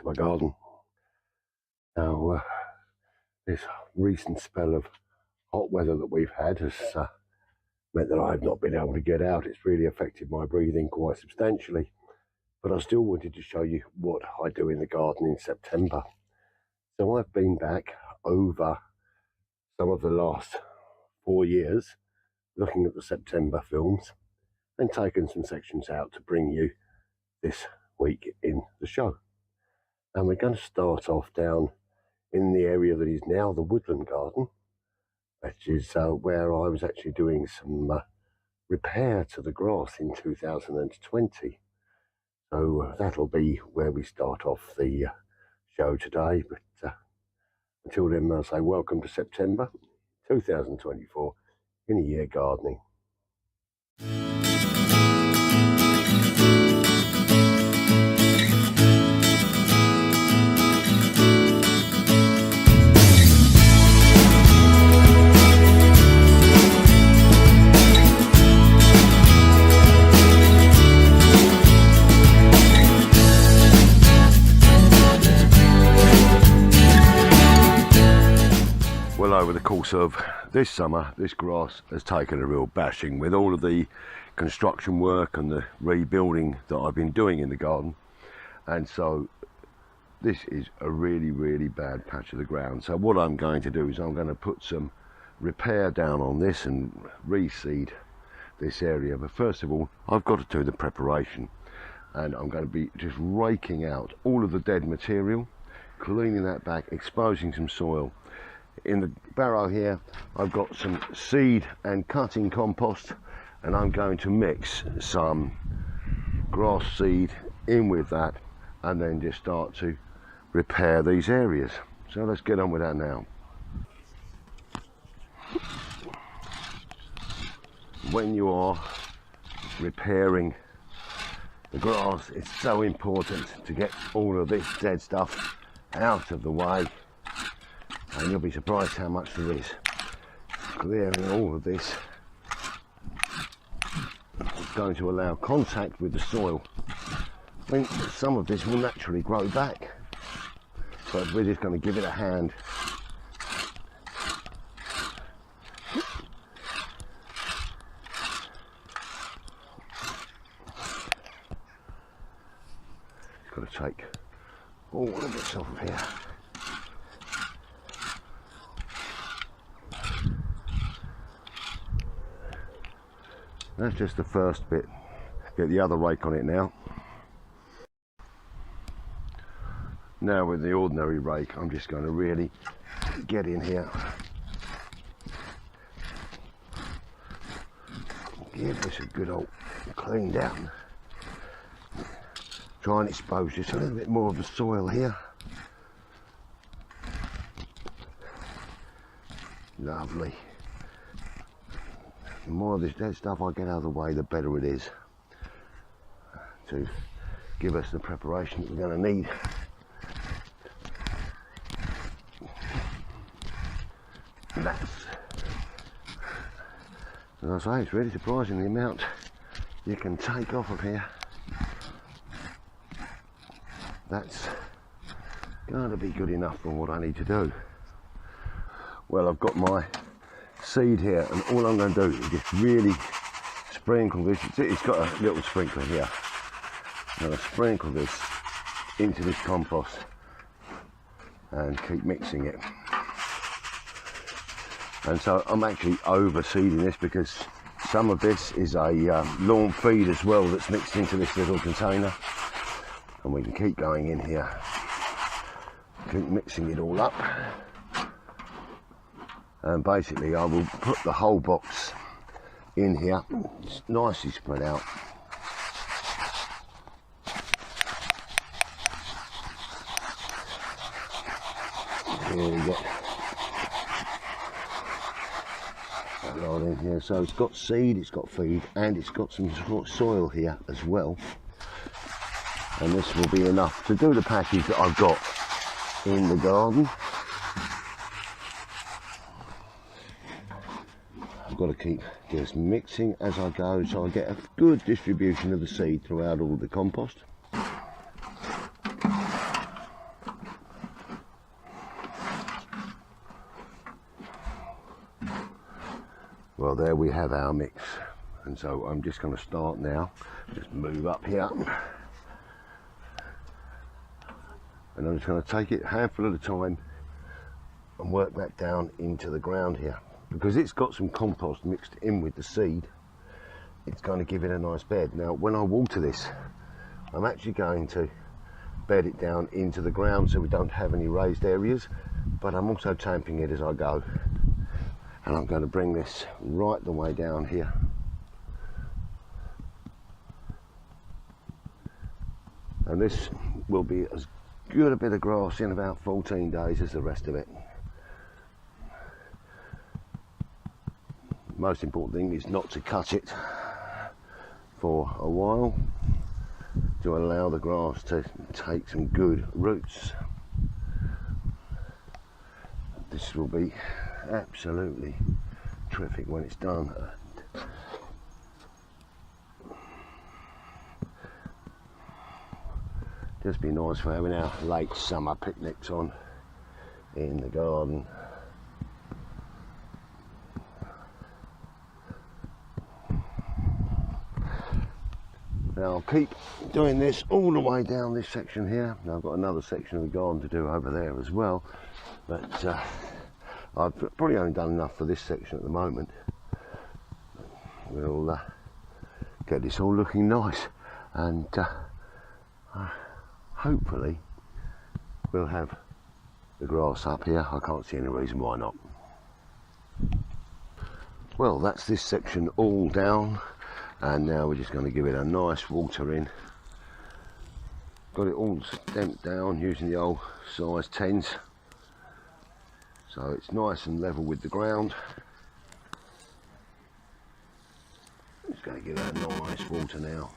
to my garden. Now, this recent spell of hot weather that we've had has meant that I've not been able to get out. It's really affected my breathing quite substantially, but I still wanted to show you what I do in the garden in September. So I've been back over some of the last 4 years looking at the September films and taken some sections out to bring you this week in the show. And we're going to start off down in the area that is now the woodland garden, which is where I was actually doing some repair to the grass in 2020. So that'll be where we start off the show today. But until then, I'll say welcome to September 2024 in a year gardening. Well, over the course of this summer, this grass has taken a real bashing with all of the construction work and the rebuilding that I've been doing in the garden. And so this is a really bad patch of the ground. So what I'm going to do is I'm going to put some repair down on this and reseed this area. But first of all, I've got to do the preparation, and I'm going to be just raking out all of the dead material, cleaning that back, exposing some soil. In the barrow here I've got some seed and cutting compost, and I'm going to mix some grass seed in with that and then just start to repair these areas. So let's get on with that now. When you are repairing the grass, it's so important to get all of this dead stuff out of the way. And you'll be surprised how much there is. Clearing all of this is going to allow contact with the soil. I mean, some of this will naturally grow back, but we're just going to give it a hand. It's got to take all of this off of here. That's just the first bit. Get the other rake on it now. Now with the ordinary rake, I'm just going to really get in here. Give this a good old clean down. Try and expose just a little bit more of the soil here. Lovely. The more of this dead stuff I get out of the way, the better it is to give us the preparation that we're going to need. And that's, as I say, it's really surprising the amount you can take off of here. That's going to be good enough for what I need to do. Well, I've got my seed here, and all I'm going to do is just really sprinkle this. It's got a little sprinkler here. I'm going to sprinkle this into this compost and keep mixing it. And so I'm actually overseeding this because some of this is a lawn feed as well that's mixed into this little container, and we can keep going in here, keep mixing it all up. And basically I will put the whole box in here. It's nicely spread out. Here we get that lot in here. So it's got seed, it's got feed, and it's got some soil here as well. And this will be enough to do the package that I've got in the garden. I've got to keep just mixing as I go, so I get a good distribution of the seed throughout all the compost. Well, there we have our mix, and so I'm just going to start now. Just move up here, and I'm just going to take it a handful at a time and work that down into the ground here. Because it's got some compost mixed in with the seed, it's going to give it a nice bed. Now when I water this, I'm actually going to bed it down into the ground so we don't have any raised areas, but I'm also tamping it as I go. And I'm going to bring this right the way down here. And this will be as good a bit of grass in about 14 days as the rest of it. Most important thing is not to cut it for a while, to allow the grass to take some good roots. This will be absolutely terrific when it's done. Just be nice for having our late summer picnics on in the garden. Now I'll keep doing this all the way down this section here. Now I've got another section of the garden to do over there as well, but I've probably only done enough for this section at the moment. We'll get this all looking nice, and hopefully we'll have the grass up here. I can't see any reason why not. Well, that's this section all down, and now we're just going to give it a nice water in. Got it all stamped down using the old size 10s, so it's nice and level with the ground. Just going to give it a nice water now.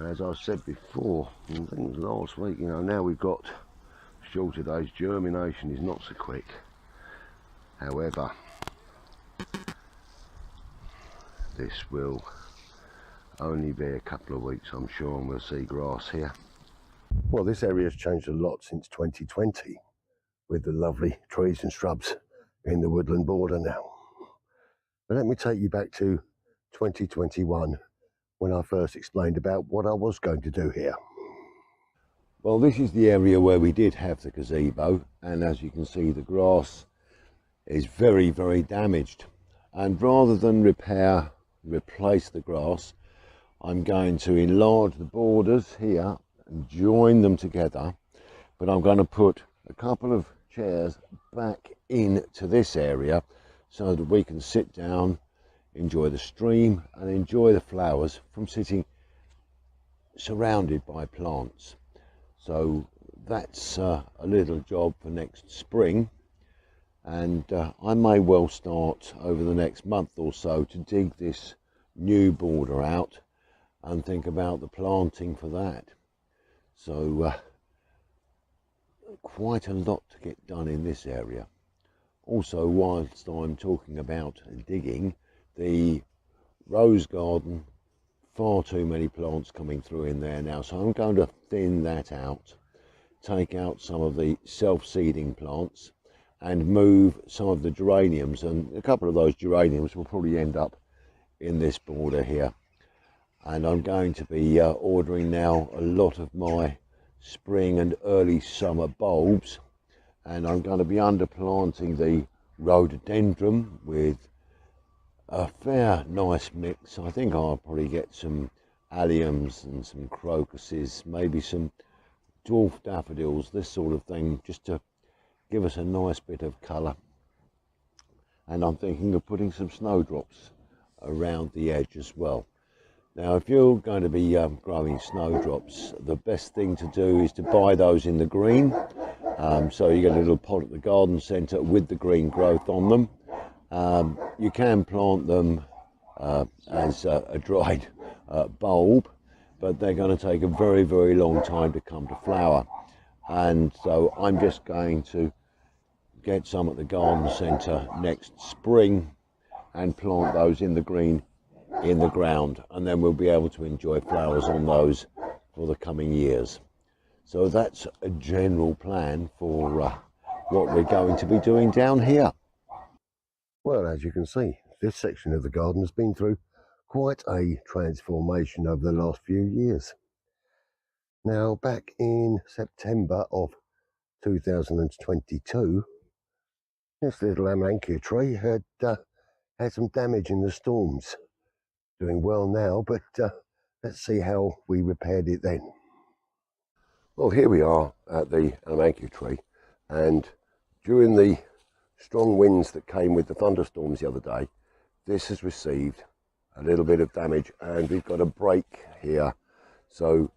As I said before, I think it was last week, you know, now we've got shorter days, germination is not so quick. However, this will only be a couple of weeks, I'm sure, and we'll see grass here. Well, this area has changed a lot since 2020, with the lovely trees and shrubs in the woodland border now. But let me take you back to 2021, when I first explained about what I was going to do here. Well, this is the area where we did have the gazebo, and as you can see, the grass is very, very damaged. And rather than replace the grass, I'm going to enlarge the borders here and join them together, but I'm going to put a couple of chairs back into this area so that we can sit down, enjoy the stream and enjoy the flowers from sitting surrounded by plants. So that's a little job for next spring, and I may well start over the next month or so to dig this new border out and think about the planting for that. So quite a lot to get done in this area. Also, whilst I'm talking about digging, the rose garden, far too many plants coming through in there now, so I'm going to thin that out, take out some of the self-seeding plants and move some of the geraniums, and a couple of those geraniums will probably end up in this border here. And I'm going to be ordering now a lot of my spring and early summer bulbs, and I'm going to be underplanting the rhododendron with a fair nice mix. I think I'll probably get some alliums and some crocuses, maybe some dwarf daffodils, this sort of thing, just to give us a nice bit of colour. And I'm thinking of putting some snowdrops around the edge as well. Now, if you're going to be growing snowdrops, the best thing to do is to buy those in the green. So you get a little pot at the garden centre with the green growth on them. You can plant them as a dried bulb, but they're going to take a very, very long time to come to flower. And so I'm just going to get some at the garden centre next spring and plant those in the green in the ground, and then we'll be able to enjoy flowers on those for the coming years. So that's a general plan for what we're going to be doing down here. Well, as you can see, this section of the garden has been through quite a transformation over the last few years. Now, back in September of 2022, this little Amankia tree had had some damage in the storms. Doing well now, but let's see how we repaired it then. Well, here we are at the Amankia tree, and during the strong winds that came with the thunderstorms the other day, this has received a little bit of damage, and we've got a break here, so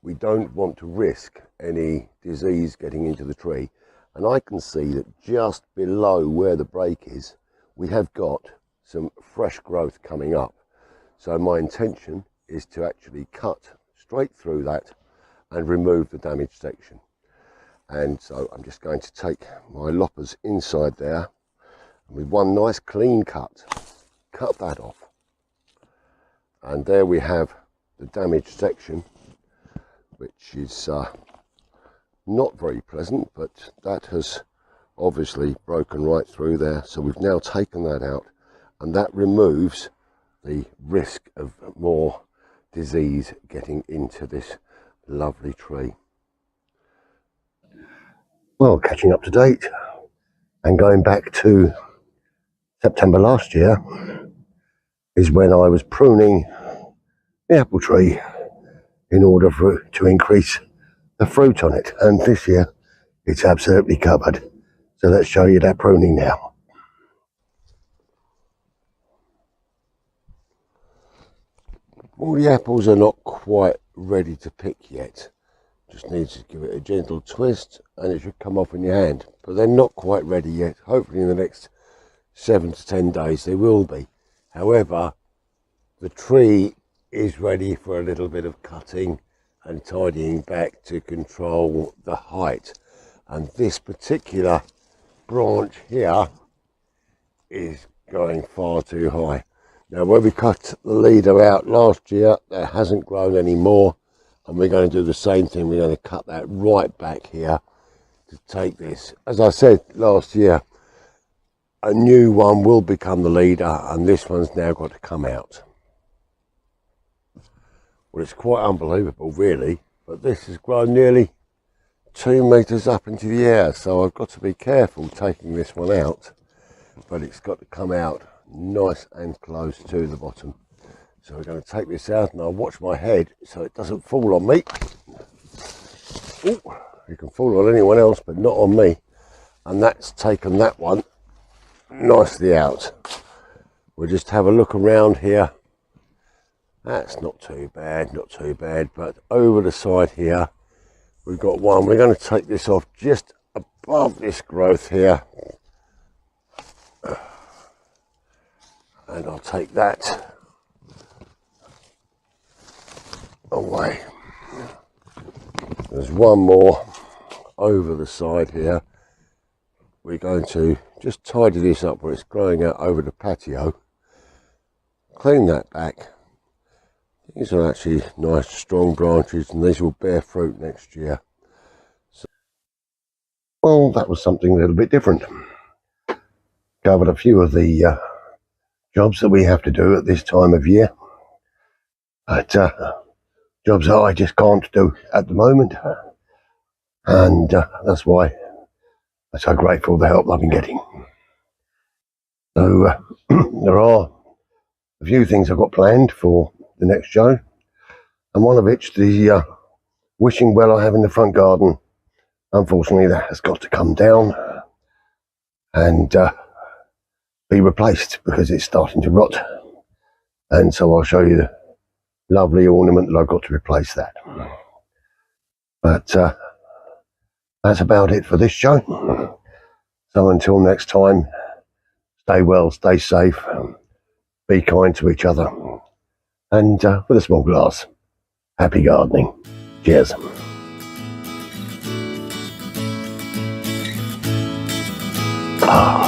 we don't want to risk any disease getting into the tree. And I can see that just below where the break is, we have got some fresh growth coming up. So my intention is to actually cut straight through that and remove the damaged section. And so I'm just going to take my loppers inside there, and with one nice clean cut that off. And there we have the damaged section, which is not very pleasant, but that has obviously broken right through there. So we've now taken that out, and that removes the risk of more disease getting into this lovely tree. Well, catching up to date and going back to September last year is when I was pruning the apple tree in order to increase the fruit on it, and this year it's absolutely covered. So let's show you that pruning now. Well, the apples are not quite ready to pick yet. Just needs to give it a gentle twist and it should come off in your hand, but they're not quite ready yet. Hopefully in the next 7 to 10 days they will be. However, the tree is ready for a little bit of cutting and tidying back to control the height. And this particular branch here is going far too high. Now, when we cut the leader out last year, there hasn't grown any more, and we're going to do the same thing. We're going to cut that right back here to take this. As I said last year, a new one will become the leader, and this one's now got to come out. Well, it's quite unbelievable, really, but this has grown nearly 2 meters up into the air, so I've got to be careful taking this one out, but it's got to come out nice and close to the bottom. So we're going to take this out, and I'll watch my head so it doesn't fall on me. Ooh, it can fall on anyone else, but not on me. And that's taken that one nicely out. We'll just have a look around here. That's not too bad, not too bad. But over the side here, we've got one. We're going to take this off just above this growth here. And I'll take that away. There's one more over the side here. We're going to just tidy this up where it's growing out over the patio. Clean that back. These are actually nice strong branches, and these will bear fruit next year. So, well, that was something a little bit different. Covered a few of the jobs that we have to do at this time of year, but jobs that I just can't do at the moment, and that's why I'm so grateful for the help I've been getting. So there are a few things I've got planned for the next show, and one of which, the wishing well I have in the front garden, unfortunately that has got to come down and be replaced because it's starting to rot, and so I'll show you the lovely ornament that I've got to replace that. But that's about it for this show. So until next time, stay well, stay safe, be kind to each other, and with a small glass, happy gardening. Cheers. Ah.